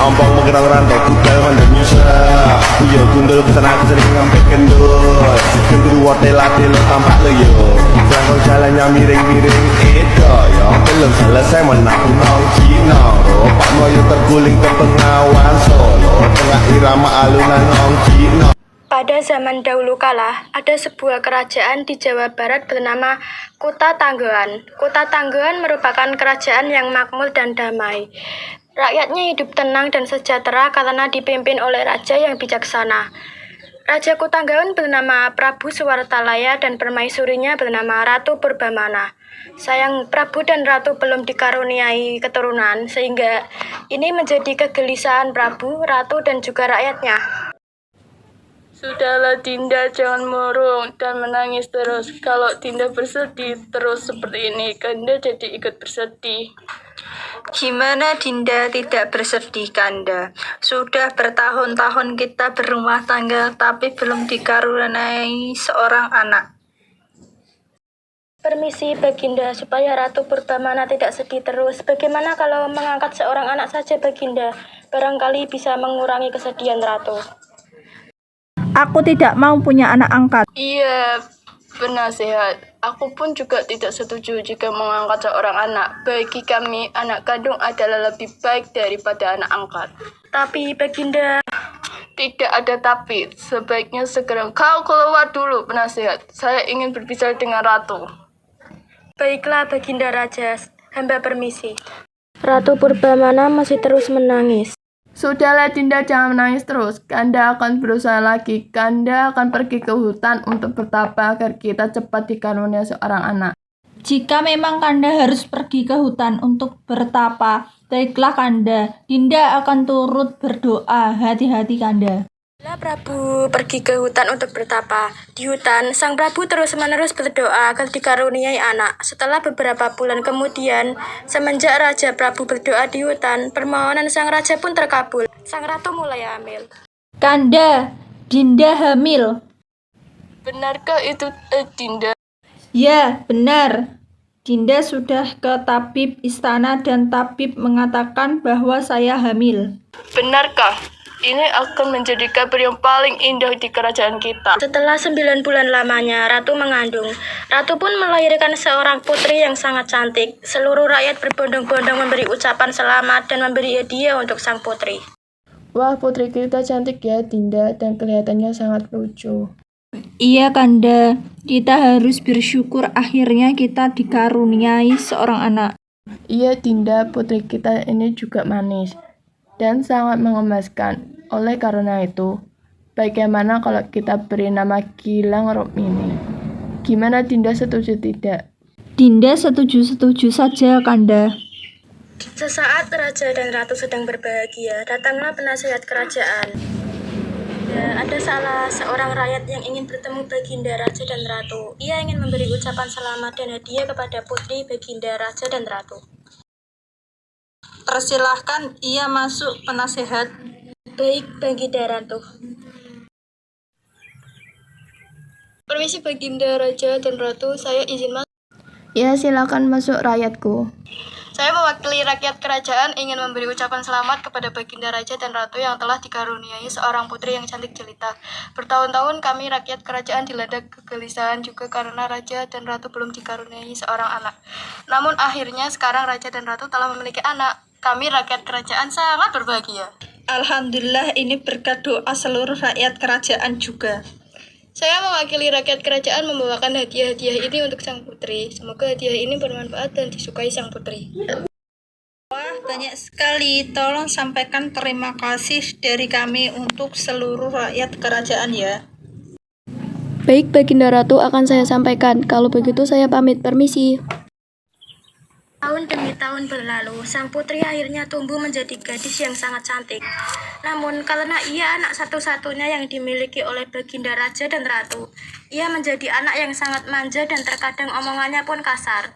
ompong menggerang rantai kuda mandang nyusa. Yo gundul kesana sering ngambil kendul. Gendruwo tela-tela tampak lo yo. Jangan jalannya miring-miring itu yo. Belum selesai menakut nong Cina. Pak Moyo terguling ke Bengawan Solo. Tengah irama alunan nong Cina. Pada zaman dahulu kala, ada sebuah kerajaan di Jawa Barat bernama Kota Tanggehan. Kota Tanggehan merupakan kerajaan yang makmur dan damai. Rakyatnya hidup tenang dan sejahtera karena dipimpin oleh raja yang bijaksana. Raja Kutanggahan bernama Prabu Suwartalaya dan permaisurinya bernama Ratu Purbamana. Sayang Prabu dan Ratu belum dikaruniai keturunan, sehingga ini menjadi kegelisahan Prabu, Ratu, dan juga rakyatnya. Sudahlah Dinda, jangan murung dan menangis terus. Kalau Dinda bersedih terus seperti ini, Kanda jadi ikut bersedih. Gimana Dinda tidak bersedih, Kanda? Sudah bertahun-tahun kita berumah tangga tapi belum dikaruniai seorang anak. Permisi Baginda, supaya Ratu Purbamana tidak sedih terus. Bagaimana kalau mengangkat seorang anak saja Baginda? Barangkali bisa mengurangi kesedihan Ratu. Aku tidak mau punya anak angkat. Iya, penasehat. Aku pun juga tidak setuju jika mengangkat seorang anak. Bagi kami, anak kandung adalah lebih baik daripada anak angkat. Tapi Baginda... Tidak ada tapi. Sebaiknya segera kau keluar dulu, penasehat. Saya ingin berbicara dengan Ratu. Baiklah Baginda Raja, hamba permisi. Ratu Purbamana masih terus menangis. Sudahlah Dinda, jangan menangis terus. Kanda akan berusaha lagi. Kanda akan pergi ke hutan untuk bertapa agar kita cepat dikaruniai seorang anak. Jika memang Kanda harus pergi ke hutan untuk bertapa, baiklah Kanda. Dinda akan turut berdoa. Hati-hati Kanda. Bila Prabu pergi ke hutan untuk bertapa, di hutan sang Prabu terus-menerus berdoa agar dikaruniai anak. Setelah beberapa bulan kemudian, semenjak Raja Prabu berdoa di hutan, permohonan sang raja pun terkabul. Sang ratu mulai hamil. Kanda, Dinda hamil. Benarkah itu, Dinda? Ya, benar. Dinda sudah ke tabib istana dan tabib mengatakan bahwa saya hamil. Benarkah? Ini akan menjadi kabar yang paling indah di kerajaan kita. Setelah 9 bulan lamanya, Ratu mengandung. Ratu pun melahirkan seorang putri yang sangat cantik. Seluruh rakyat berbondong-bondong memberi ucapan selamat dan memberi hadiah untuk sang putri. Wah, putri kita cantik ya, Dinda, dan kelihatannya sangat lucu. Iya Kanda, kita harus bersyukur akhirnya kita dikaruniai seorang anak. Iya, Dinda, putri kita ini juga manis dan sangat mengemaskan. Oleh karena itu, bagaimana kalau kita beri nama Gilang Rukmini? Gimana Dinda, setuju tidak? Dinda setuju-setuju saja Kanda. Sesaat Raja dan Ratu sedang berbahagia, datanglah penasehat kerajaan. Ya, ada salah seorang rakyat yang ingin bertemu Baginda Raja dan Ratu. Ia ingin memberi ucapan selamat dan hadiah kepada putri Baginda Raja dan Ratu. Persilahkan ia masuk, penasehat. Baik, Baginda Ratu. Permisi Baginda Raja dan Ratu, saya izin masuk. Ya silakan masuk rakyatku. Saya mewakili rakyat kerajaan ingin memberi ucapan selamat kepada Baginda Raja dan Ratu yang telah dikaruniai seorang putri yang cantik jelita. Bertahun-tahun kami rakyat kerajaan dilanda kegelisahan juga karena Raja dan Ratu belum dikaruniai seorang anak. Namun akhirnya sekarang Raja dan Ratu telah memiliki anak. Kami rakyat kerajaan sangat berbahagia. Alhamdulillah, ini berkat doa seluruh rakyat kerajaan juga. Saya mewakili rakyat kerajaan membawakan hadiah-hadiah ini untuk sang putri. Semoga hadiah ini bermanfaat dan disukai sang putri. Wah, banyak sekali. Tolong sampaikan terima kasih dari kami untuk seluruh rakyat kerajaan ya. Baik Baginda Ratu, akan saya sampaikan. Kalau begitu saya pamit, permisi. Tahun demi tahun berlalu, sang putri akhirnya tumbuh menjadi gadis yang sangat cantik. Namun, karena ia anak satu-satunya yang dimiliki oleh Baginda Raja dan Ratu, ia menjadi anak yang sangat manja dan terkadang omongannya pun kasar.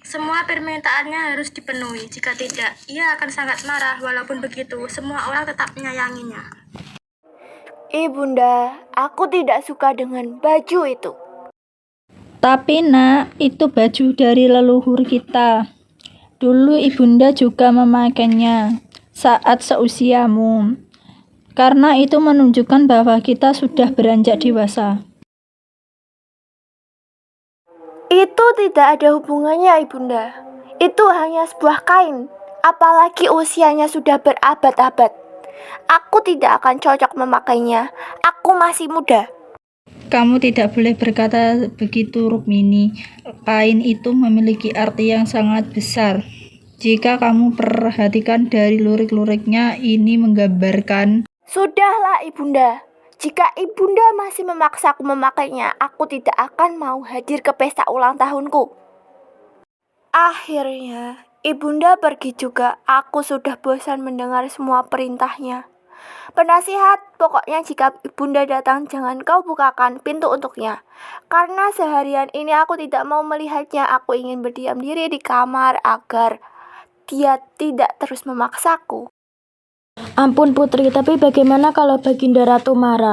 Semua permintaannya harus dipenuhi, jika tidak, ia akan sangat marah. Walaupun begitu, semua orang tetap menyayanginya. Ibunda, aku tidak suka dengan baju itu. Tapi nak, itu baju dari leluhur kita. Dulu ibunda juga memakainya. saat seusiamu, karena itu menunjukkan bahwa kita sudah beranjak dewasa. Itu tidak ada hubungannya, Ibunda. Itu hanya sebuah kain, apalagi usianya sudah berabad-abad. Aku tidak akan cocok memakainya. Aku masih muda. Kamu tidak boleh berkata begitu, Rukmini. Kain itu memiliki arti yang sangat besar. Jika kamu perhatikan dari lurik-luriknya, ini menggambarkan. Sudahlah, Ibunda. Jika Ibunda masih memaksaku memakainya, aku tidak akan mau hadir ke pesta ulang tahunku. Akhirnya, Ibunda pergi juga. Aku sudah bosan mendengar semua perintahnya. Penasihat, pokoknya jika Ibunda datang, jangan kau bukakan pintu untuknya. Karena seharian ini aku tidak mau melihatnya. Aku ingin berdiam diri di kamar agar dia tidak terus memaksaku. Ampun Putri, tapi bagaimana kalau Baginda Ratu marah?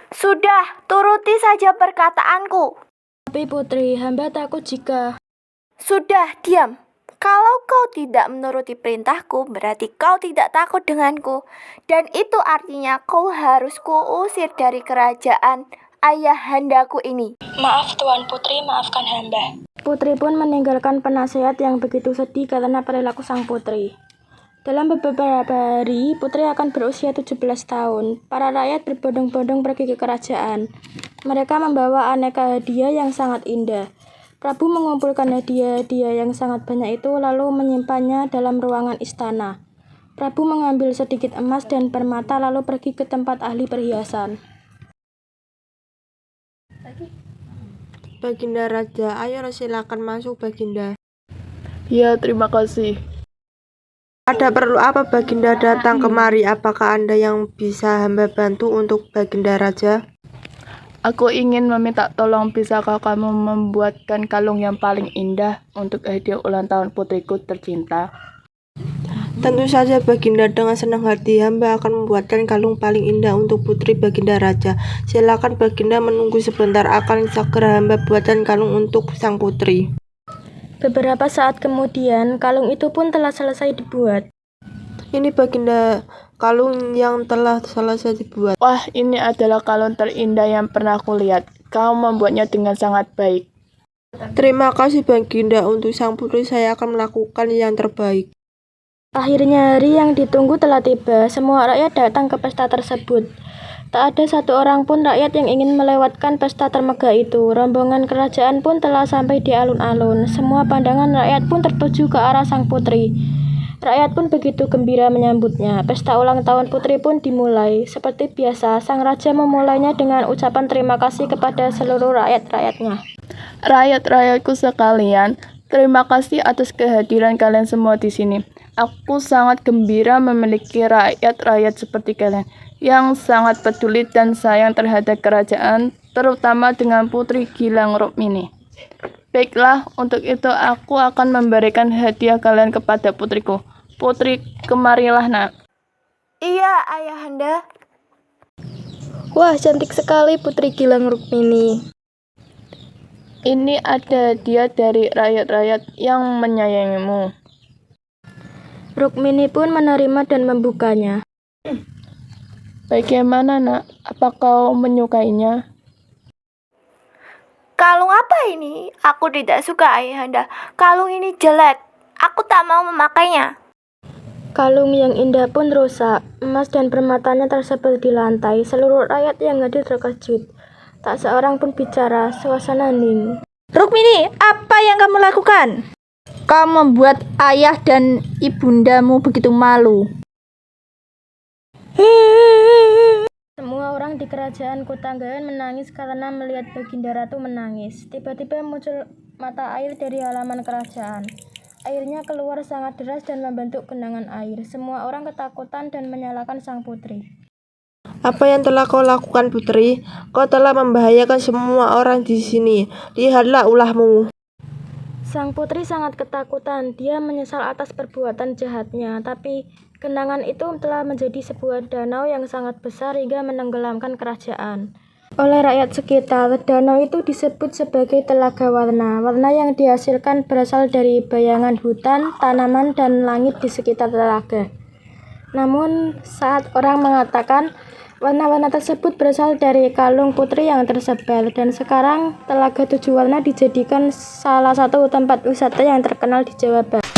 Sudah, turuti saja perkataanku. Tapi Putri, hamba takut jika... Sudah, diam. Kalau kau tidak menuruti perintahku, berarti kau tidak takut denganku. Dan itu artinya kau harus kuusir dari kerajaan ayahandaku ini. Maaf Tuan Putri, maafkan hamba. Putri pun meninggalkan penasehat yang begitu sedih karena perilaku sang putri. Dalam beberapa hari, Putri akan berusia 17 tahun. Para rakyat berbondong-bondong pergi ke kerajaan. Mereka membawa aneka hadiah yang sangat indah. Prabu mengumpulkan hadiah-hadiah yang sangat banyak itu lalu menyimpannya dalam ruangan istana. Prabu mengambil sedikit emas dan permata lalu pergi ke tempat ahli perhiasan. Baginda Raja, ayo silakan masuk Baginda. Ya, terima kasih. Ada perlu apa Baginda datang kemari? Apakah Anda yang bisa hamba bantu untuk Baginda Raja? Aku ingin meminta tolong, bisakah kamu membuatkan kalung yang paling indah untuk hadiah ulang tahun putriku tercinta? Tentu saja Baginda, dengan senang hati hamba akan membuatkan kalung paling indah untuk putri Baginda Raja. Silakan Baginda menunggu sebentar, akan segera hamba buatkan kalung untuk sang putri. Beberapa saat kemudian, kalung itu pun telah selesai dibuat. Ini Baginda, kalung yang telah selesai dibuat. Wah, ini adalah kalung terindah yang pernah aku lihat. Kau membuatnya dengan sangat baik. Terima kasih Baginda, untuk sang putri saya akan melakukan yang terbaik. Akhirnya hari yang ditunggu telah tiba. Semua rakyat datang ke pesta tersebut. Tak ada satu orang pun rakyat yang ingin melewatkan pesta termegah itu. Rombongan kerajaan pun telah sampai di alun-alun. Semua pandangan rakyat pun tertuju ke arah sang putri. Rakyat pun begitu gembira menyambutnya. Pesta ulang tahun putri pun dimulai. Seperti biasa, sang raja memulainya dengan ucapan terima kasih kepada seluruh rakyat-rakyatnya. Rakyat-rakyatku sekalian, terima kasih atas kehadiran kalian semua di sini. Aku sangat gembira memiliki rakyat-rakyat seperti kalian yang sangat peduli dan sayang terhadap kerajaan, terutama dengan Putri Gilang Rukmini. Baiklah, untuk itu aku akan memberikan hadiah kalian kepada putriku. Putri, kemarilah nak. Iya, ayahanda. Wah, cantik sekali Putri Gilang Rukmini. Ini ada hadiah dari rakyat-rakyat yang menyayangimu. Rukmini pun menerima dan membukanya. Bagaimana nak? Apa kau menyukainya? Kalung apa ini? Aku tidak suka, ayahanda. Kalung ini jelek. Aku tak mau memakainya. Kalung yang indah pun rusak. Emas dan permatanya tersebar di lantai. Seluruh rakyat yang hadir terkejut. Tak seorang pun bicara. Suasana hening. Rukmini, apa yang kamu lakukan? Kau membuat ayah dan ibundamu begitu malu. Semua orang di kerajaan Kotanggahan menangis karena melihat Baginda Ratu menangis. Tiba-tiba muncul mata air dari halaman kerajaan. Airnya keluar sangat deras dan membentuk genangan air. Semua orang ketakutan dan menyalahkan sang putri. Apa yang telah kau lakukan putri? Kau telah membahayakan semua orang di sini. Lihatlah ulahmu. Sang putri sangat ketakutan. Dia menyesal atas perbuatan jahatnya, tapi genangan itu telah menjadi sebuah danau yang sangat besar hingga menenggelamkan kerajaan. Oleh rakyat sekitar, danau itu disebut sebagai Telaga Warna. Warna yang dihasilkan berasal dari bayangan hutan, tanaman, dan langit di sekitar telaga. Namun, saat orang mengatakan warna-warna tersebut berasal dari kalung putri yang tersebar, dan sekarang Telaga 7 Warna dijadikan salah satu tempat wisata yang terkenal di Jawa Barat.